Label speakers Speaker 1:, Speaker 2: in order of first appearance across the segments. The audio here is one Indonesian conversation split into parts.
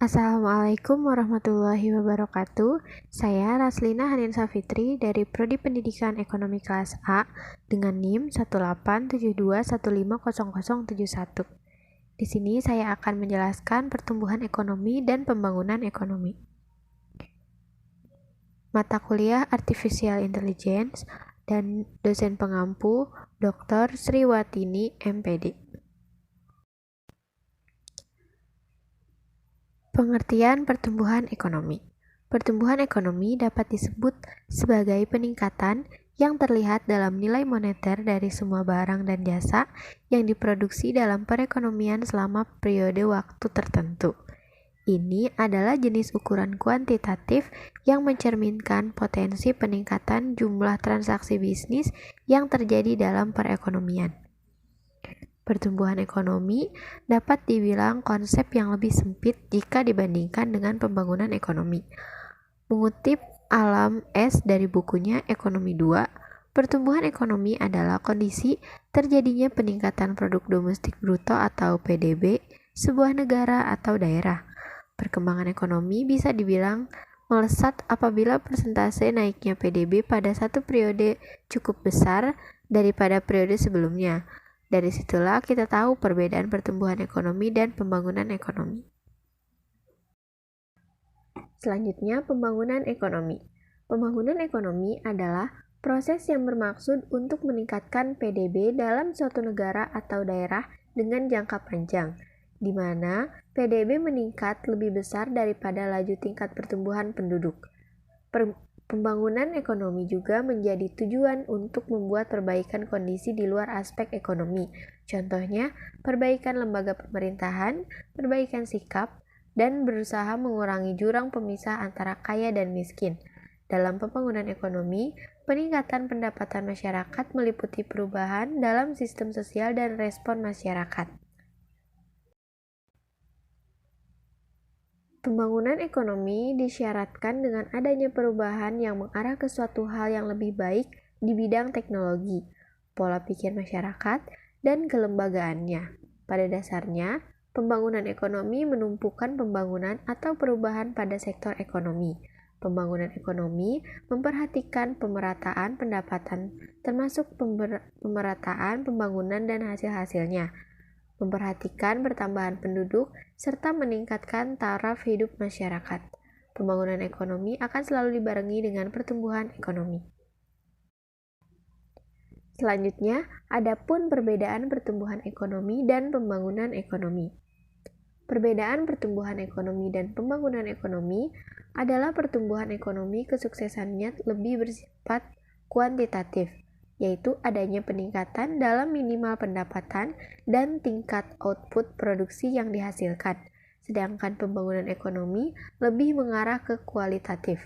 Speaker 1: Assalamualaikum warahmatullahi wabarakatuh. Saya Raslina Hanin Safitri dari Prodi Pendidikan Ekonomi Kelas A dengan NIM 18721500071. Di sini saya akan menjelaskan pertumbuhan ekonomi dan pembangunan ekonomi. Mata kuliah Artificial Intelligence dan dosen pengampu Dr. Sriwatini MPD. Pengertian pertumbuhan ekonomi. Pertumbuhan ekonomi dapat disebut sebagai peningkatan yang terlihat dalam nilai moneter dari semua barang dan jasa yang diproduksi dalam perekonomian selama periode waktu tertentu. Ini adalah jenis ukuran kuantitatif yang mencerminkan potensi peningkatan jumlah transaksi bisnis yang terjadi dalam perekonomian. Pertumbuhan ekonomi dapat dibilang konsep yang lebih sempit jika dibandingkan dengan pembangunan ekonomi. Mengutip Alam S dari bukunya Ekonomi 2, pertumbuhan ekonomi adalah kondisi terjadinya peningkatan produk domestik bruto atau PDB sebuah negara atau daerah. Perkembangan ekonomi bisa dibilang melesat apabila persentase naiknya PDB pada satu periode cukup besar daripada periode sebelumnya. Dari situlah kita tahu perbedaan pertumbuhan ekonomi dan pembangunan ekonomi. Selanjutnya, pembangunan ekonomi. Pembangunan ekonomi adalah proses yang bermaksud untuk meningkatkan PDB dalam suatu negara atau daerah dengan jangka panjang, di mana PDB meningkat lebih besar daripada laju tingkat pertumbuhan penduduk. Pembangunan ekonomi juga menjadi tujuan untuk membuat perbaikan kondisi di luar aspek ekonomi. Contohnya, perbaikan lembaga pemerintahan, perbaikan sikap, dan berusaha mengurangi jurang pemisah antara kaya dan miskin. Dalam pembangunan ekonomi, peningkatan pendapatan masyarakat meliputi perubahan dalam sistem sosial dan respon masyarakat. Pembangunan ekonomi disyaratkan dengan adanya perubahan yang mengarah ke suatu hal yang lebih baik di bidang teknologi, pola pikir masyarakat, dan kelembagaannya. Pada dasarnya, pembangunan ekonomi menumpukan pembangunan atau perubahan pada sektor ekonomi. Pembangunan ekonomi memperhatikan pemerataan pendapatan, termasuk pemerataan pembangunan dan hasil-hasilnya, memperhatikan pertambahan penduduk, serta meningkatkan taraf hidup masyarakat. Pembangunan ekonomi akan selalu dibarengi dengan pertumbuhan ekonomi. Selanjutnya, adapun perbedaan pertumbuhan ekonomi dan pembangunan ekonomi. Perbedaan pertumbuhan ekonomi dan pembangunan ekonomi adalah pertumbuhan ekonomi kesuksesannya lebih bersifat kuantitatif, yaitu adanya peningkatan dalam minimal pendapatan dan tingkat output produksi yang dihasilkan, sedangkan pembangunan ekonomi lebih mengarah ke kualitatif.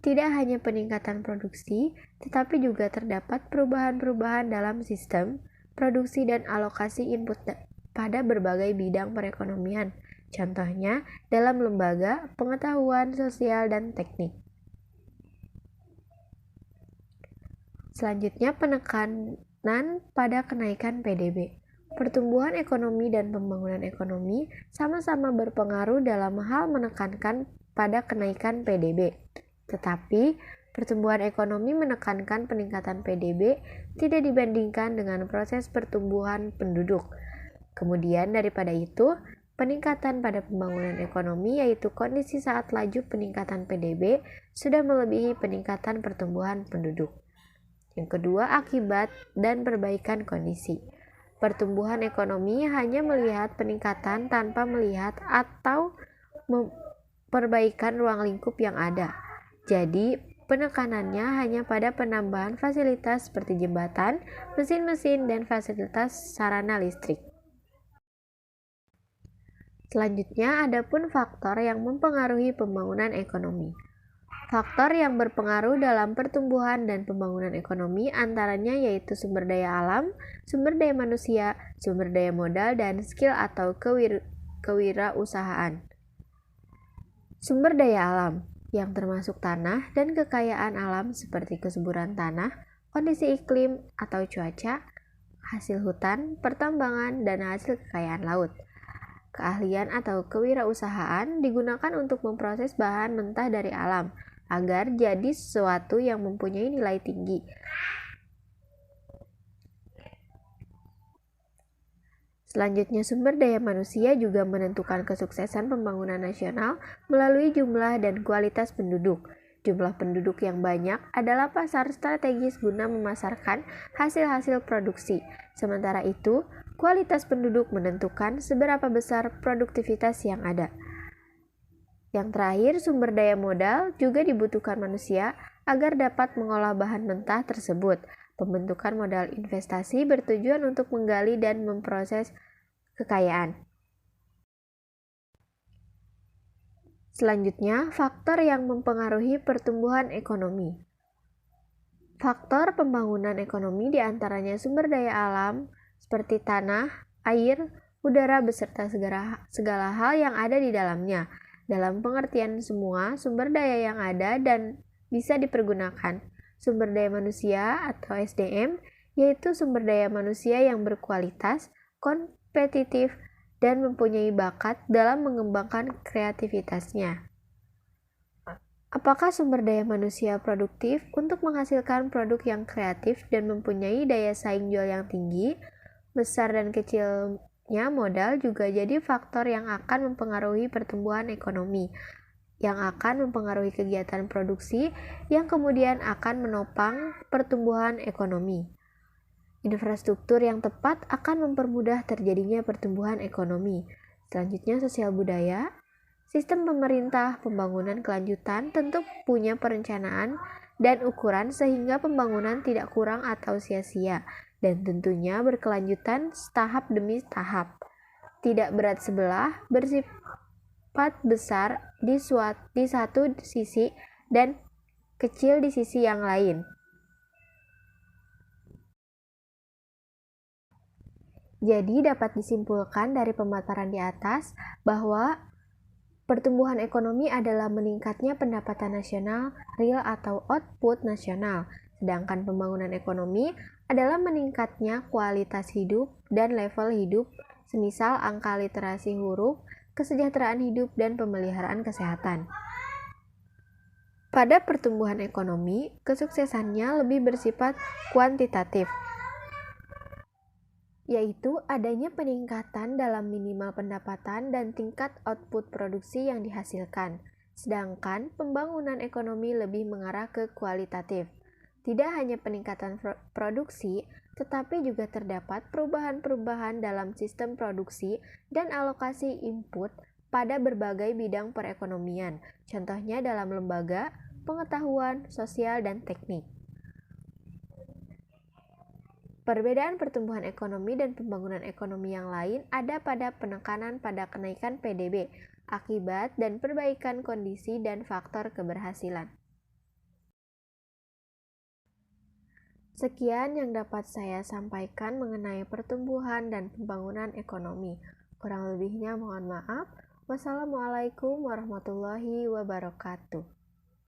Speaker 1: Tidak hanya peningkatan produksi, tetapi juga terdapat perubahan-perubahan dalam sistem, produksi dan alokasi input pada berbagai bidang perekonomian, contohnya dalam lembaga, pengetahuan sosial, dan teknik. Selanjutnya, penekanan pada kenaikan PDB. Pertumbuhan ekonomi dan pembangunan ekonomi sama-sama berpengaruh dalam hal menekankan pada kenaikan PDB. Tetapi, pertumbuhan ekonomi menekankan peningkatan PDB tidak dibandingkan dengan proses pertumbuhan penduduk. Kemudian daripada itu, peningkatan pada pembangunan ekonomi yaitu kondisi saat laju peningkatan PDB sudah melebihi peningkatan pertumbuhan penduduk. Yang kedua, akibat dan perbaikan kondisi. Pertumbuhan ekonomi hanya melihat peningkatan tanpa melihat atau perbaikan ruang lingkup yang ada. Jadi, penekanannya hanya pada penambahan fasilitas seperti jembatan, mesin-mesin, dan fasilitas sarana listrik. Selanjutnya, adapun faktor yang mempengaruhi pembangunan ekonomi. Faktor yang berpengaruh dalam pertumbuhan dan pembangunan ekonomi antaranya yaitu sumber daya alam, sumber daya manusia, sumber daya modal, dan skill atau kewirausahaan. Sumber daya alam yang termasuk tanah dan kekayaan alam seperti kesuburan tanah, kondisi iklim atau cuaca, hasil hutan, pertambangan, dan hasil kekayaan laut. Keahlian atau kewirausahaan digunakan untuk memproses bahan mentah dari alam agar jadi sesuatu yang mempunyai nilai tinggi. Selanjutnya, sumber daya manusia juga menentukan kesuksesan pembangunan nasional melalui jumlah dan kualitas penduduk. Jumlah penduduk yang banyak adalah pasar strategis guna memasarkan hasil-hasil produksi. Sementara itu, kualitas penduduk menentukan seberapa besar produktivitas yang ada. Yang terakhir, sumber daya modal juga dibutuhkan manusia agar dapat mengolah bahan mentah tersebut. Pembentukan modal investasi bertujuan untuk menggali dan memproses kekayaan. Selanjutnya, faktor yang mempengaruhi pertumbuhan ekonomi. Faktor pembangunan ekonomi diantaranya sumber daya alam seperti tanah, air, udara beserta segala hal yang ada di dalamnya. Dalam pengertian semua sumber daya yang ada dan bisa dipergunakan. Sumber daya manusia atau SDM yaitu sumber daya manusia yang berkualitas, kompetitif, dan mempunyai bakat dalam mengembangkan kreativitasnya. Apakah sumber daya manusia produktif untuk menghasilkan produk yang kreatif dan mempunyai daya saing jual yang tinggi? Besar dan kecilnya modal juga jadi faktor yang akan mempengaruhi pertumbuhan ekonomi, yang akan mempengaruhi kegiatan produksi, yang kemudian akan menopang pertumbuhan ekonomi. Infrastruktur yang tepat akan mempermudah terjadinya pertumbuhan ekonomi. Selanjutnya, sosial budaya. Sistem pemerintah pembangunan kelanjutan tentu punya perencanaan dan ukuran sehingga pembangunan tidak kurang atau sia-sia, dan tentunya berkelanjutan tahap demi tahap. Tidak berat sebelah, bersifat besar di satu sisi dan kecil di sisi yang lain. Jadi dapat disimpulkan dari pemaparan di atas bahwa pertumbuhan ekonomi adalah meningkatnya pendapatan nasional real atau output nasional, sedangkan pembangunan ekonomi adalah meningkatnya kualitas hidup dan level hidup, semisal angka literasi huruf, kesejahteraan hidup, dan pemeliharaan kesehatan. Pada pertumbuhan ekonomi, kesuksesannya lebih bersifat kuantitatif, yaitu adanya peningkatan dalam minimal pendapatan dan tingkat output produksi yang dihasilkan. Sedangkan pembangunan ekonomi lebih mengarah ke kualitatif. Tidak hanya peningkatan produksi, tetapi juga terdapat perubahan-perubahan dalam sistem produksi dan alokasi input pada berbagai bidang perekonomian, contohnya dalam lembaga, pengetahuan, sosial, dan teknik. Perbedaan pertumbuhan ekonomi dan pembangunan ekonomi yang lain ada pada penekanan pada kenaikan PDB, akibat dan perbaikan kondisi dan faktor keberhasilan. Sekian yang dapat saya sampaikan mengenai pertumbuhan dan pembangunan ekonomi. Kurang lebihnya mohon maaf. Wassalamualaikum warahmatullahi wabarakatuh.